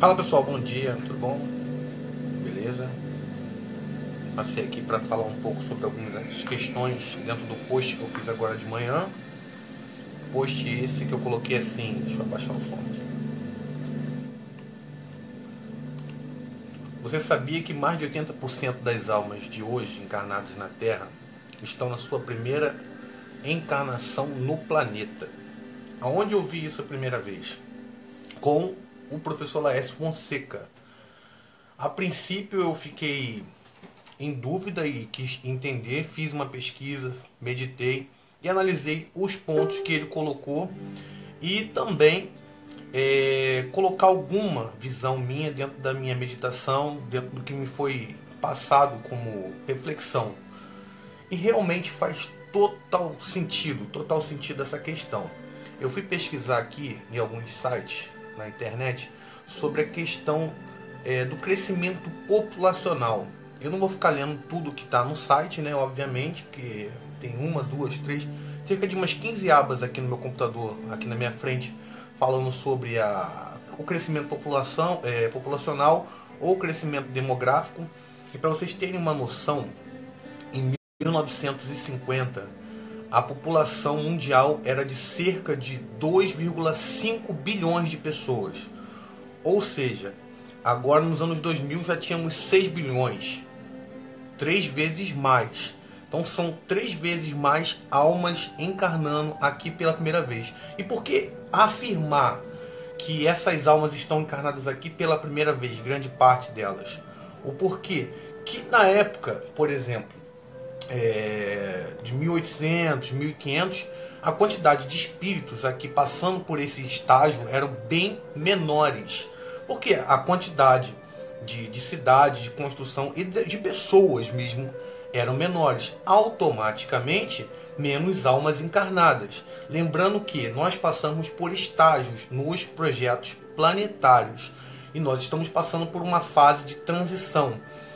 Fala pessoal, bom dia, tudo bom? Beleza? Passei aqui para falar um pouco sobre algumas questões dentro do post que eu fiz agora de manhã. Post esse que eu coloquei assim, deixa eu abaixar o som aqui. Você sabia que mais de 80% das almas de hoje encarnadas na Terra estão na sua primeira encarnação no planeta? Aonde eu vi isso a primeira vez? Com o professor Laércio Fonseca. A princípio eu fiquei em dúvida e quis entender, fiz uma pesquisa, meditei e analisei os pontos que ele colocou e também colocar alguma visão minha dentro da minha meditação, dentro do que me foi passado como reflexão. E realmente faz total sentido essa questão. Eu fui pesquisar aqui em alguns sites na internet sobre a questão do crescimento populacional. Eu não vou ficar lendo tudo que está no site, né? Obviamente, porque tem uma, duas, três, cerca de umas 15 abas aqui no meu computador, aqui na minha frente, falando sobre o crescimento populacional ou crescimento demográfico. E para vocês terem uma noção, em 1950, a população mundial era de cerca de 2,5 bilhões de pessoas. Ou seja, agora nos anos 2000 já tínhamos 6 bilhões. 3 vezes mais. Então são 3 vezes mais almas encarnando aqui pela primeira vez. E por que afirmar que essas almas estão encarnadas aqui pela primeira vez, grande parte delas? O porquê? Que na época, por exemplo, de 1800, 1500, a quantidade de espíritos aqui passando por esse estágio eram bem menores. Porque a quantidade de cidade, de construção e de pessoas mesmo eram menores. Automaticamente, menos almas encarnadas. Lembrando que nós passamos por estágios nos projetos planetários e nós estamos passando por uma fase de transição.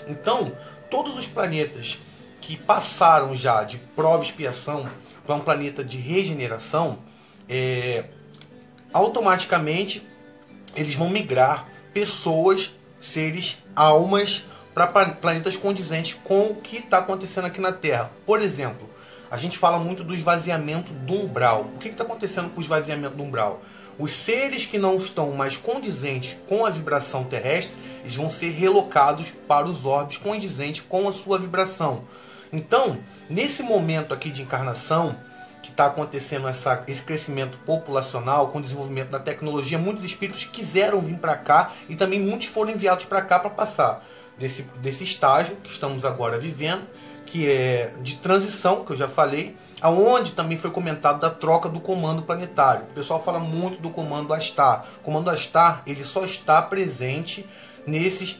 Então, todos os planetas que passaram já de prova e expiação para um planeta de regeneração, automaticamente eles vão migrar pessoas, seres, almas para planetas condizentes com o que está acontecendo aqui na Terra. Por exemplo, a gente fala muito do esvaziamento do umbral. O que está acontecendo com o esvaziamento do umbral? Os seres que não estão mais condizentes com a vibração terrestre, eles vão ser relocados para os orbes condizentes com a sua vibração. Então, nesse momento aqui de encarnação, que está acontecendo esse crescimento populacional com o desenvolvimento da tecnologia, muitos espíritos quiseram vir para cá e também muitos foram enviados para cá para passar desse estágio que estamos agora vivendo, que é de transição, que eu já falei, aonde também foi comentado da troca do comando planetário. O pessoal fala muito do comando Astar. O comando Astar, ele só está presente nesses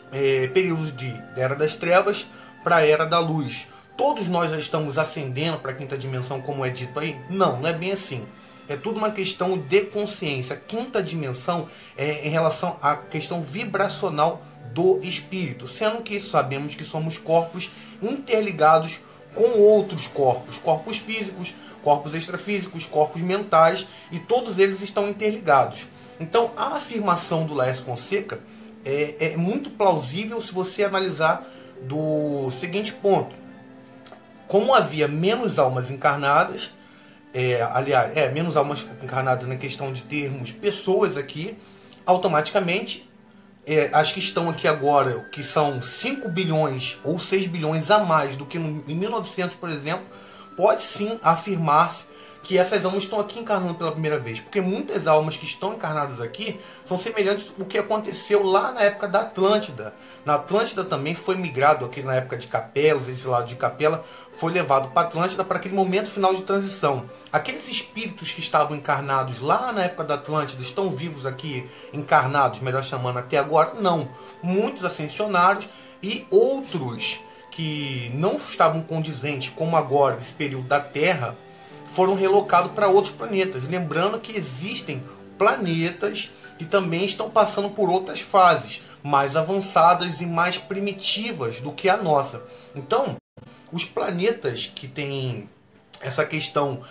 períodos de Era das Trevas para a Era da Luz. Todos nós já estamos ascendendo para a quinta dimensão, como é dito aí? Não, não é bem assim. É tudo uma questão de consciência. A quinta dimensão é em relação à questão vibracional do espírito, sendo que sabemos que somos corpos interligados com outros corpos, corpos físicos, corpos extrafísicos, corpos mentais, e todos eles estão interligados. Então, a afirmação do Laércio Fonseca é muito plausível se você analisar do seguinte ponto. Como havia menos almas encarnadas, menos almas encarnadas na questão de termos pessoas aqui, automaticamente as que estão aqui agora, que são 5 bilhões ou 6 bilhões a mais do que em 1900, por exemplo, pode sim afirmar-se que essas almas estão aqui encarnando pela primeira vez, porque muitas almas que estão encarnadas aqui são semelhantes ao que aconteceu lá na época da Atlântida. Na Atlântida também foi migrado, aqui na época de Capelas, esse lado de Capela foi levado para a Atlântida para aquele momento final de transição. Aqueles espíritos que estavam encarnados lá na época da Atlântida estão vivos aqui, encarnados, melhor chamando, até agora? Não. Muitos ascensionaram e outros que não estavam condizentes, como agora, nesse período da Terra, foram relocados para outros planetas. Lembrando que existem planetas que também estão passando por outras fases mais avançadas e mais primitivas do que a nossa. Então, os planetas que têm essa questão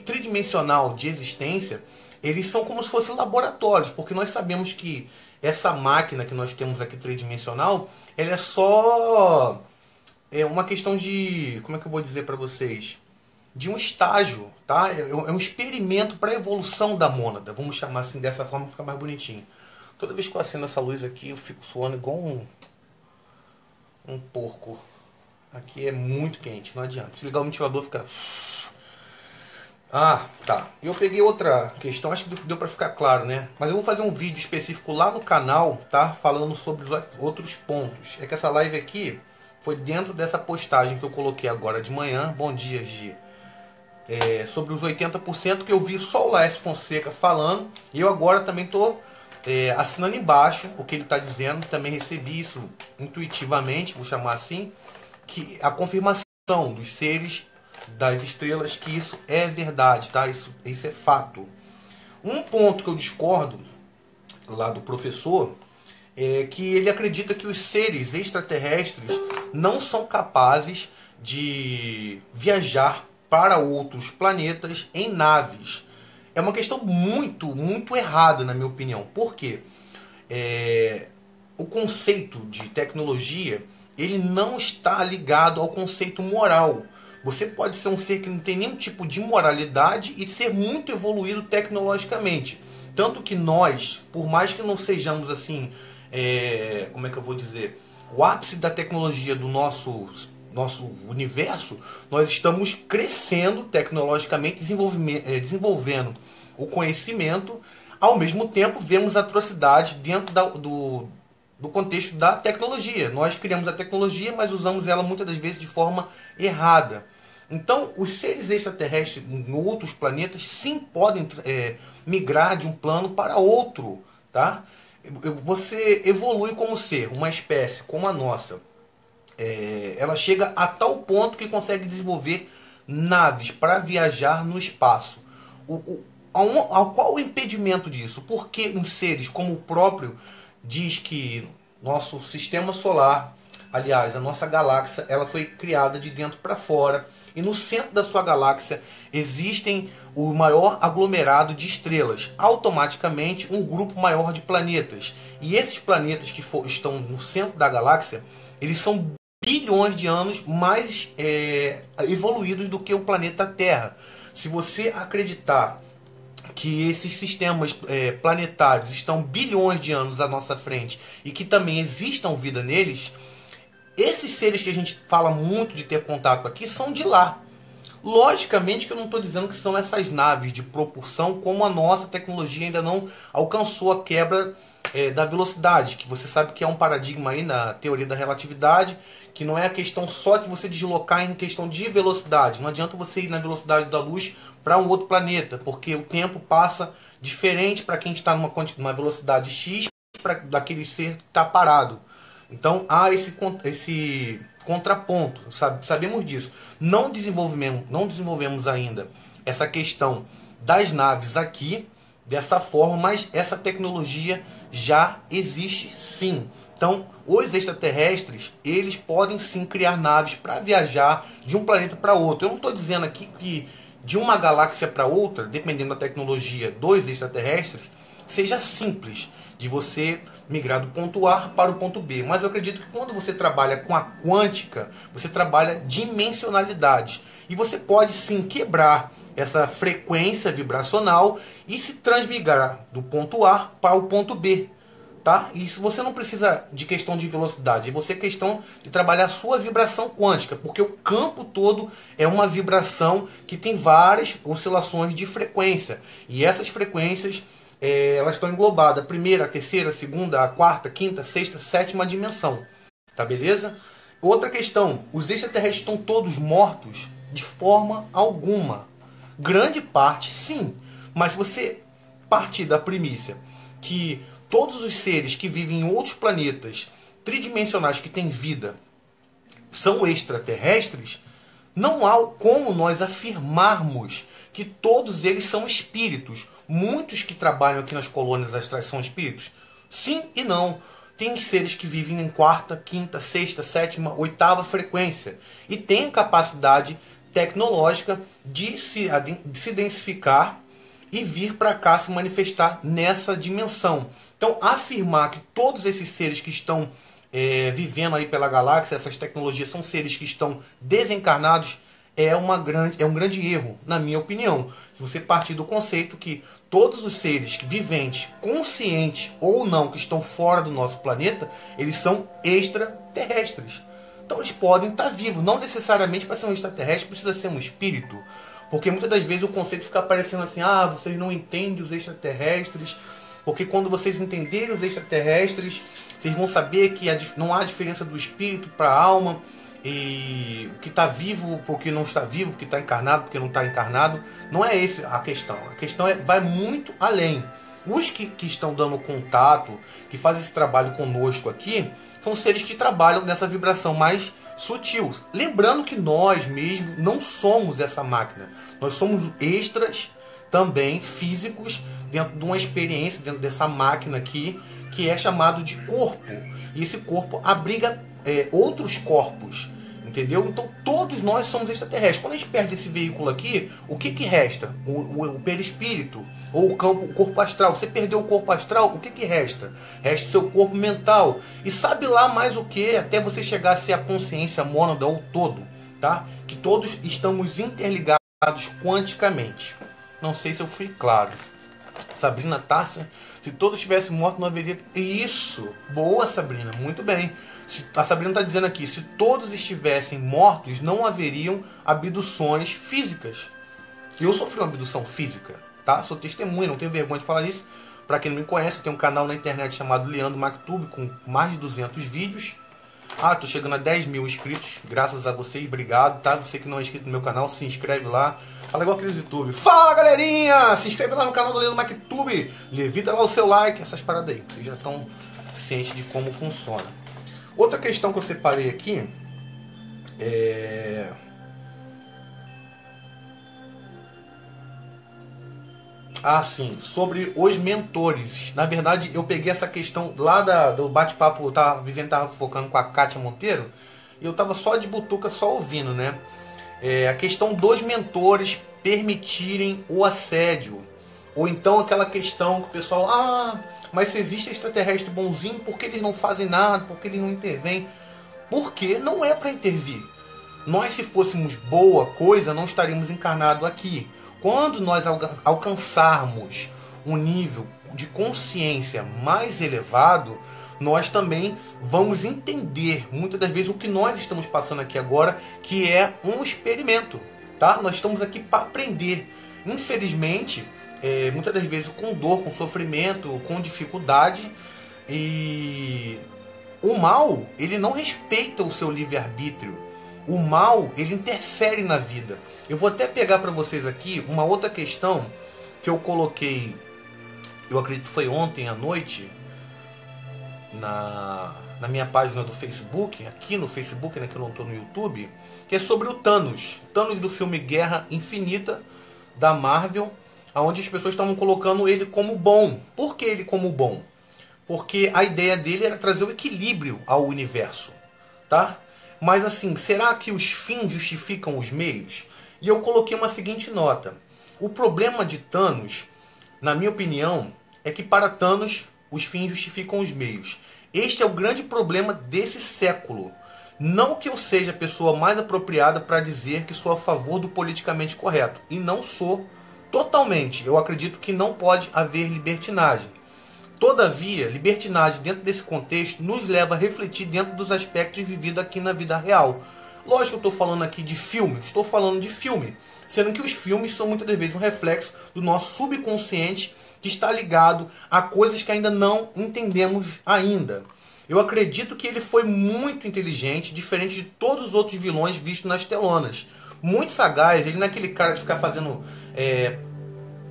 tridimensional de existência, eles são como se fossem laboratórios, porque nós sabemos que essa máquina que nós temos aqui tridimensional, ela é só uma questão de, como é que eu vou dizer para vocês? De um estágio, tá? É um experimento para a evolução da mônada, vamos chamar assim, dessa forma, fica mais bonitinho. Toda vez que eu acendo essa luz aqui, eu fico suando igual um porco. Aqui é muito quente, não adianta. Se ligar o ventilador, fica... Ah, tá. Eu peguei outra questão, acho que deu para ficar claro, né? Mas eu vou fazer um vídeo específico lá no canal, tá? Falando sobre os outros pontos. É que essa live aqui foi dentro dessa postagem que eu coloquei agora de manhã. Bom dia, Gi. Sobre os 80% que eu vi só o Laércio Fonseca falando. E eu agora também estou assinando embaixo o que ele está dizendo. Também recebi isso intuitivamente, vou chamar assim. Que a confirmação dos seres das estrelas, que isso é verdade, tá? Isso é fato. Um ponto que eu discordo lá do professor é que ele acredita que os seres extraterrestres não são capazes de viajar para outros planetas em naves. É uma questão muito errada, na minha opinião. Por quê? O conceito de tecnologia, ele não está ligado ao conceito moral. Você pode ser um ser que não tem nenhum tipo de moralidade e ser muito evoluído tecnologicamente. Tanto que nós, por mais que não sejamos assim, como é que eu vou dizer, o ápice da tecnologia do nosso universo, nós estamos crescendo tecnologicamente, desenvolvendo o conhecimento. Ao mesmo tempo, vemos atrocidades dentro do contexto da tecnologia. Nós criamos a tecnologia, mas usamos ela muitas das vezes de forma errada. Então, os seres extraterrestres em outros planetas sim podem migrar de um plano para outro, tá? Você evolui como ser, uma espécie como a nossa. Ela chega a tal ponto que consegue desenvolver naves para viajar no espaço. Qual o impedimento disso? Porque uns seres como o próprio diz que nosso sistema solar, aliás, a nossa galáxia, ela foi criada de dentro para fora. E no centro da sua galáxia existem o maior aglomerado de estrelas. Automaticamente, um grupo maior de planetas. E esses planetas que estão no centro da galáxia, eles são bilhões de anos mais evoluídos do que o planeta Terra. Se você acreditar que esses sistemas planetários estão bilhões de anos à nossa frente e que também existam vida neles, esses seres que a gente fala muito de ter contato aqui são de lá. Logicamente que eu não estou dizendo que são essas naves de propulsão, como a nossa tecnologia ainda não alcançou a quebra da velocidade, que você sabe que é um paradigma aí na teoria da relatividade, que não é a questão só de você deslocar em questão de velocidade. Não adianta você ir na velocidade da luz para um outro planeta, porque o tempo passa diferente para quem está numa velocidade X para daquele ser que está parado. Então há esse contraponto, sabemos disso. Não desenvolvemos ainda essa questão das naves aqui dessa forma, mas essa tecnologia já existe sim. Então, os extraterrestres, eles podem sim criar naves para viajar de um planeta para outro. Eu não estou dizendo aqui que de uma galáxia para outra, dependendo da tecnologia dos extraterrestres, seja simples de você migrar do ponto A para o ponto B. Mas eu acredito que quando você trabalha com a quântica, você trabalha dimensionalidade. E você pode sim quebrar essa frequência vibracional e se transmigrar do ponto A para o ponto B. Tá? E isso você não precisa de questão de velocidade, você é questão de trabalhar a sua vibração quântica, porque o campo todo é uma vibração que tem várias oscilações de frequência. E essas frequências elas estão englobadas a primeira, a terceira, a segunda, a quarta, a quinta, a sexta, a sétima dimensão. Tá beleza? Outra questão, os extraterrestres estão todos mortos? De forma alguma. Grande parte, sim. Mas se você partir da premissa que todos os seres que vivem em outros planetas tridimensionais que têm vida são extraterrestres, não há como nós afirmarmos que todos eles são espíritos. Muitos que trabalham aqui nas colônias astrais são espíritos? Sim e não. Tem seres que vivem em quarta, quinta, sexta, sétima, oitava frequência e têm capacidade tecnológica de se densificar e vir para cá se manifestar nessa dimensão. Então, afirmar que todos esses seres que estão vivendo aí pela galáxia, essas tecnologias são seres que estão desencarnados, é um grande erro, na minha opinião. Se você partir do conceito que todos os seres viventes, conscientes ou não, que estão fora do nosso planeta, eles são extraterrestres. Então eles podem estar vivos. Não necessariamente para ser um extraterrestre precisa ser um espírito. Porque muitas das vezes o conceito fica aparecendo assim: ah, vocês não entendem os extraterrestres. Porque quando vocês entenderem os extraterrestres, vocês vão saber que não há diferença do espírito para a alma. E o que está vivo porque não está vivo, o que está encarnado porque não está encarnado. Não é essa a questão. A questão vai muito além. Os que estão dando contato, que fazem esse trabalho conosco aqui, são seres que trabalham nessa vibração mais sutil. Lembrando que nós mesmos não somos essa máquina. Nós somos extras também físicos dentro de uma experiência, dentro dessa máquina aqui, que é chamado de corpo. E esse corpo abriga outros corpos, entendeu? Então todos nós somos extraterrestres. Quando a gente perde esse veículo aqui, o que resta? O perispírito ou o corpo astral. Você perdeu o corpo astral, o que resta? Resta o seu corpo mental. E sabe lá mais o que? Até você chegar a ser a consciência mônada ou todo, tá? Que todos estamos interligados quanticamente. Não sei se eu fui claro. Sabrina Tássia, se todos tivessem morto não haveria... Isso! Boa, Sabrina, muito bem. A Sabrina está dizendo aqui, se todos estivessem mortos, não haveriam abduções físicas. Eu sofri uma abdução física, tá? Sou testemunha, não tenho vergonha de falar isso. Para quem não me conhece, tem um canal na internet chamado Leandro Mactube, com mais de 200 vídeos. Ah, tô chegando a 10 mil inscritos, graças a vocês, obrigado, tá? Você que não é inscrito no meu canal, se inscreve lá. Fala igual aqueles YouTube. Fala, galerinha! Se inscreve lá no canal do Leandro Mactube, levita lá o seu like, essas paradas aí. Vocês já estão cientes de como funciona. Outra questão que eu separei aqui é... Ah, sim, sobre os mentores. Na verdade, eu peguei essa questão lá do bate-papo, tava focando com a Kátia Monteiro, e eu tava só de butuca, só ouvindo, né? A questão dos mentores permitirem o assédio. Ou então aquela questão que o pessoal... Ah, mas se existe extraterrestre bonzinho, por que eles não fazem nada? Por que eles não intervêm? Porque não é para intervir. Nós, se fôssemos boa coisa, não estaríamos encarnados aqui. Quando nós alcançarmos um nível de consciência mais elevado, nós também vamos entender, muitas das vezes, o que nós estamos passando aqui agora, que é um experimento, tá? Nós estamos aqui para aprender. Infelizmente, muitas das vezes com dor, com sofrimento, com dificuldade, e o mal, ele não respeita o seu livre-arbítrio. O mal, ele interfere na vida. Eu vou até pegar para vocês aqui uma outra questão que eu coloquei, eu acredito que foi ontem à noite, na minha página do Facebook, aqui no Facebook, né, que eu não estou no YouTube, que é sobre o Thanos. Thanos do filme Guerra Infinita, da Marvel, onde as pessoas estavam colocando ele como bom. Por que ele como bom? Porque a ideia dele era trazer o equilíbrio ao universo, tá? Mas assim, será que os fins justificam os meios? E eu coloquei uma seguinte nota. O problema de Thanos, na minha opinião, é que para Thanos os fins justificam os meios. Este é o grande problema desse século. Não que eu seja a pessoa mais apropriada para dizer que sou a favor do politicamente correto. E não sou totalmente. Eu acredito que não pode haver libertinagem. Todavia, libertinagem dentro desse contexto nos leva a refletir dentro dos aspectos vividos aqui na vida real. Lógico que eu estou falando aqui de filme, estou falando de filme. Sendo que os filmes são muitas das vezes um reflexo do nosso subconsciente que está ligado a coisas que ainda não entendemos ainda. Eu acredito que ele foi muito inteligente, diferente de todos os outros vilões vistos nas telonas. Muito sagaz, ele não é aquele cara de ficar fazendo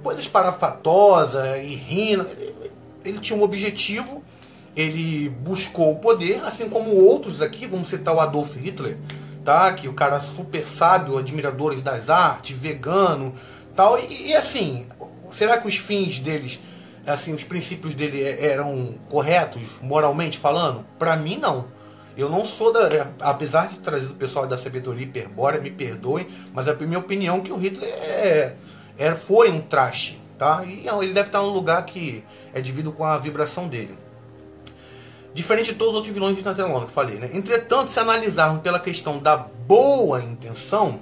coisas parafatosas e rindo. Ele tinha um objetivo, ele buscou o poder, assim como outros aqui, vamos citar o Adolf Hitler, tá? Que o cara super sábio, admiradores das artes, vegano, tal. E assim, será que os fins deles, assim, os princípios dele eram corretos, moralmente falando? Para mim, não. Eu não sou apesar de trazer o pessoal da sabedoria hiperbórea, me perdoem, mas é a minha opinião que o Hitler foi um traste. tá? E ele deve estar num lugar que é devido com a vibração dele. Diferente de todos os outros vilões de Natterlon que eu falei, né? Entretanto, se analisarmos pela questão da boa intenção,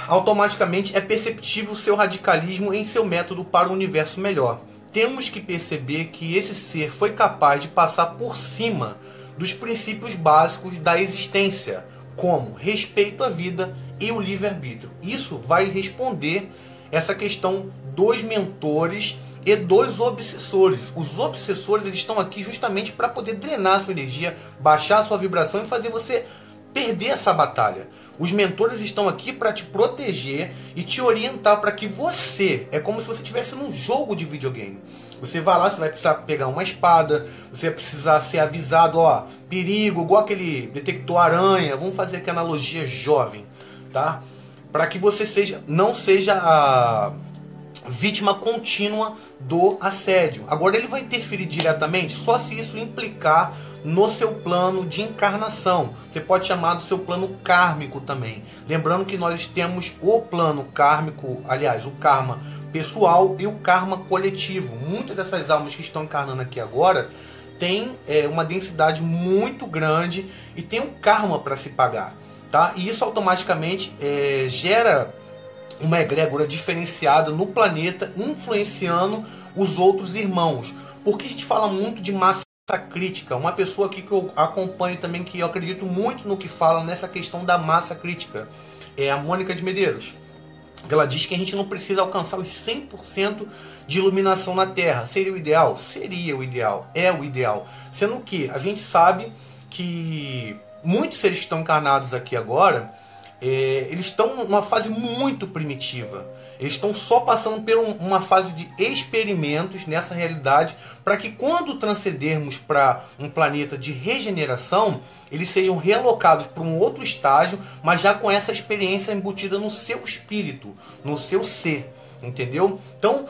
automaticamente é perceptível o seu radicalismo em seu método para um universo melhor. Temos que perceber que esse ser foi capaz de passar por cima dos princípios básicos da existência, como respeito à vida e o livre-arbítrio. Isso vai responder essa questão dos mentores e dos obsessores. Os obsessores, eles estão aqui justamente para poder drenar a sua energia, baixar a sua vibração e fazer você perder essa batalha. Os mentores estão aqui para te proteger e te orientar para que você, é como se você estivesse num jogo de videogame. Você vai lá, você vai precisar pegar uma espada, você vai precisar ser avisado, ó, perigo, igual aquele detector aranha, vamos fazer aqui a analogia jovem, tá? Para que você não seja a vítima contínua do assédio. Agora ele vai interferir diretamente só se isso implicar no seu plano de encarnação. Você pode chamar do seu plano kármico também. Lembrando que nós temos o plano kármico, aliás, o karma pessoal e o karma coletivo. Muitas dessas almas que estão encarnando aqui agora têm uma densidade muito grande e tem um karma para se pagar, tá? E isso automaticamente gera uma egrégora diferenciada no planeta, influenciando os outros irmãos. Porque a gente fala muito de massa crítica. Uma pessoa aqui que eu acompanho também, que eu acredito muito no que fala nessa questão da massa crítica, é a Mônica de Medeiros. Ela diz que a gente não precisa alcançar os 100% de iluminação na Terra. Seria o ideal? Seria o ideal. É o ideal. Sendo que a gente sabe que muitos seres que estão encarnados aqui agora, eles estão numa fase muito primitiva. Eles estão só passando por uma fase de experimentos nessa realidade, para que quando transcendermos para um planeta de regeneração, eles sejam realocados para um outro estágio, mas já com essa experiência embutida no seu espírito, no seu ser, entendeu? Então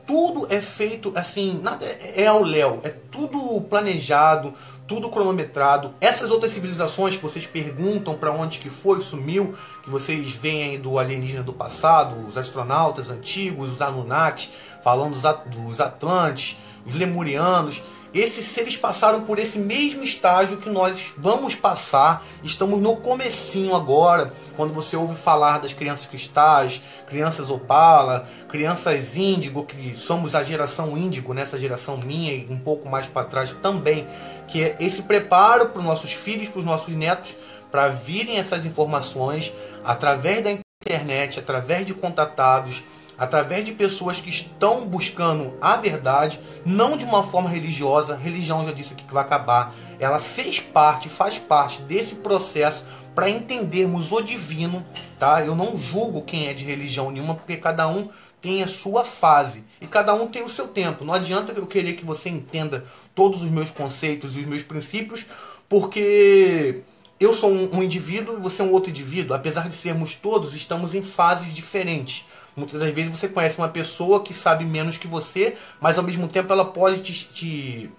tudo é feito assim, nada é ao léu, é tudo planejado, tudo cronometrado. Essas outras civilizações que vocês perguntam para onde que foi, sumiu, que vocês veem aí do alienígena do passado, os astronautas antigos, os Anunnakis, falando dos Atlantes, os Lemurianos, esses seres passaram por esse mesmo estágio que nós vamos passar. Estamos no comecinho agora, quando você ouve falar das crianças cristais, crianças opala, crianças índigo, que somos a geração índigo, nessa geração minha e um pouco mais para trás também, que é esse preparo para os nossos filhos, para os nossos netos, para virem essas informações através da internet, através de contatados, através de pessoas que estão buscando a verdade, não de uma forma religiosa. Religião, já disse aqui que vai acabar. Ela faz parte desse processo para entendermos o divino, tá? Eu não julgo quem é de religião nenhuma, porque cada um tem a sua fase e cada um tem o seu tempo. Não adianta eu querer que você entenda todos os meus conceitos e os meus princípios, porque eu sou um indivíduo e você é um outro indivíduo. Apesar de sermos todos, estamos em fases diferentes. Muitas das vezes você conhece uma pessoa que sabe menos que você, mas ao mesmo tempo ela pode te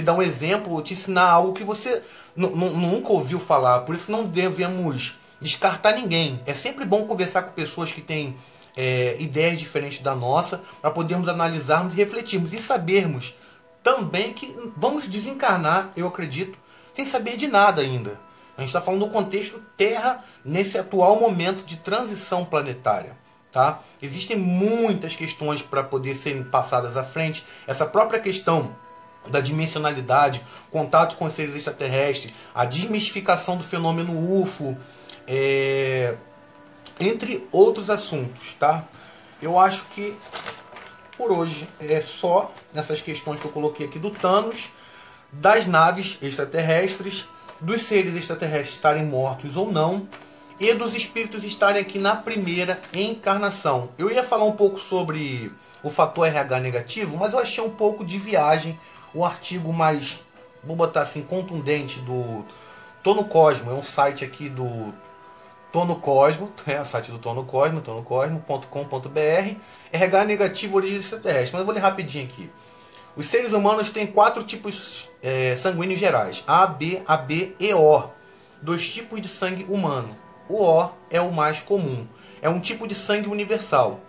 dar um exemplo ou te ensinar algo que você nunca ouviu falar. Por isso não devemos descartar ninguém. É sempre bom conversar com pessoas que têm ideias diferentes da nossa, para podermos analisarmos e refletirmos e sabermos também que vamos desencarnar, eu acredito, sem saber de nada ainda. A gente está falando do contexto Terra nesse atual momento de transição planetária. Tá? Existem muitas questões para poder serem passadas à frente. Essa própria questão da dimensionalidade, contato com os seres extraterrestres, a desmistificação do fenômeno UFO, entre outros assuntos, tá? Eu acho que por hoje é só nessas questões que eu coloquei aqui do Thanos, das naves extraterrestres, dos seres extraterrestres estarem mortos ou não, e dos espíritos estarem aqui na primeira encarnação. Eu ia falar um pouco sobre o fator RH negativo, mas eu achei um pouco de viagem o artigo mais, vou botar assim, contundente do Tono Cosmo. É um site aqui do Tono Cosmo, o site do Tono Cosmo, tonocosmo.com.br. RH negativo, origem extraterrestre. Mas eu vou ler rapidinho aqui. Os seres humanos têm 4 tipos sanguíneos gerais: A, B, AB e O. 2 tipos de sangue humano. O O é o mais comum. É um tipo de sangue universal.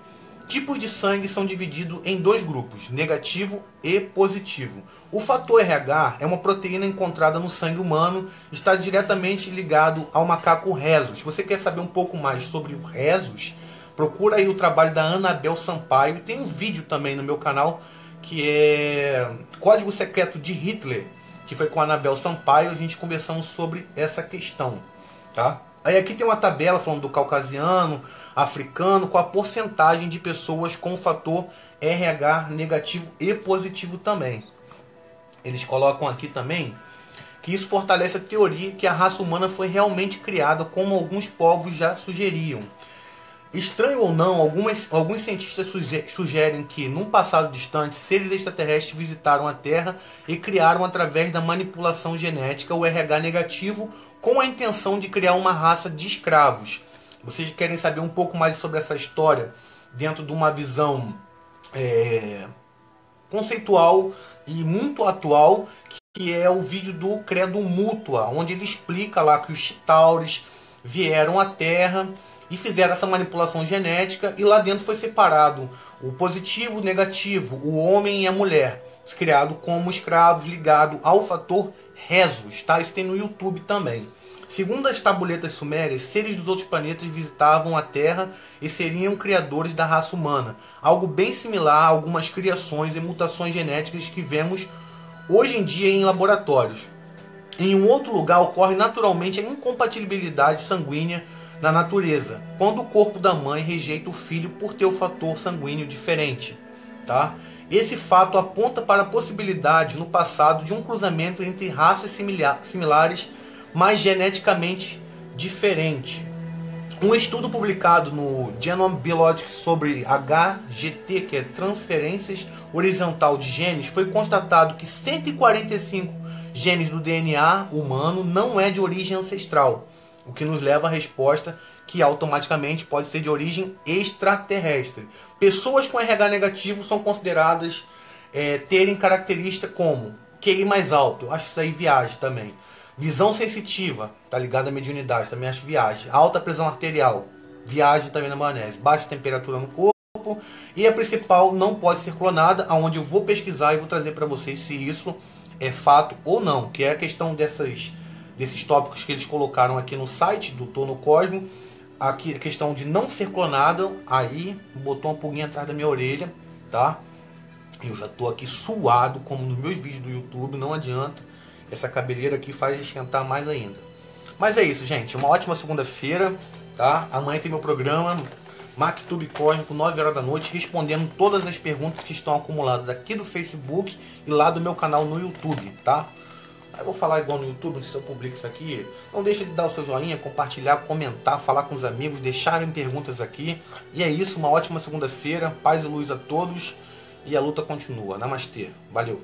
Tipos de sangue são divididos em dois grupos, negativo e positivo. O fator RH é uma proteína encontrada no sangue humano, está diretamente ligado ao macaco rhesus. Se você quer saber um pouco mais sobre o rhesus, procura aí o trabalho da Anabel Sampaio. Tem um vídeo também no meu canal que é Código Secreto de Hitler, que foi com a Anabel Sampaio, a gente conversando sobre essa questão, tá? Aí aqui tem uma tabela falando do caucasiano, africano, com a porcentagem de pessoas com o fator RH negativo e positivo também. Eles colocam aqui também que isso fortalece a teoria que a raça humana foi realmente criada, como alguns povos já sugeriam. Estranho ou não, alguns cientistas sugerem que, num passado distante, seres extraterrestres visitaram a Terra e criaram, através da manipulação genética, o RH negativo, com a intenção de criar uma raça de escravos. Vocês querem saber um pouco mais sobre essa história dentro de uma visão conceitual e muito atual, que é o vídeo do Credo Mútua, onde ele explica lá que os Chitauris vieram à Terra e fizeram essa manipulação genética, e lá dentro foi separado o positivo, o negativo, o homem e a mulher, criado como escravos, ligado ao fator Rhesus, tá? Isso tem no YouTube também. Segundo as tabuletas sumérias, seres dos outros planetas visitavam a Terra e seriam criadores da raça humana, algo bem similar a algumas criações e mutações genéticas que vemos hoje em dia em laboratórios. Em um outro lugar ocorre naturalmente a incompatibilidade sanguínea na natureza, quando o corpo da mãe rejeita o filho por ter o fator sanguíneo diferente, tá? Esse fato aponta para a possibilidade no passado de um cruzamento entre raças similares, mas geneticamente diferente. Um estudo publicado no Genome Biologics sobre HGT, que é transferências horizontal de genes, foi constatado que 145 genes do DNA humano não é de origem ancestral, o que nos leva à resposta que automaticamente pode ser de origem extraterrestre. Pessoas com RH negativo são consideradas terem características como QI mais alto, acho isso aí viagem também. Visão sensitiva, tá ligado à mediunidade, também acho viagem. Alta pressão arterial, viagem também na maionese. Baixa temperatura no corpo. E a principal, não pode ser clonada, aonde eu vou pesquisar e vou trazer para vocês se isso é fato ou não, que é a questão desses tópicos que eles colocaram aqui no site do Tô no Cosmo. Aqui a questão de não ser clonada, aí botou uma pulguinha atrás da minha orelha, tá? Eu já tô aqui suado, como nos meus vídeos do YouTube, não adianta. Essa cabeleira aqui faz esquentar mais ainda. Mas é isso, gente. Uma ótima segunda-feira, tá? Amanhã tem meu programa MacTube Cósmico, 9 horas da noite, respondendo todas as perguntas que estão acumuladas aqui do Facebook e lá do meu canal no YouTube, tá? Eu vou falar igual no YouTube, se eu publico isso aqui. Não deixe de dar o seu joinha, compartilhar, comentar, falar com os amigos, deixarem perguntas aqui. E é isso, uma ótima segunda-feira. Paz e luz a todos. E a luta continua. Namastê. Valeu.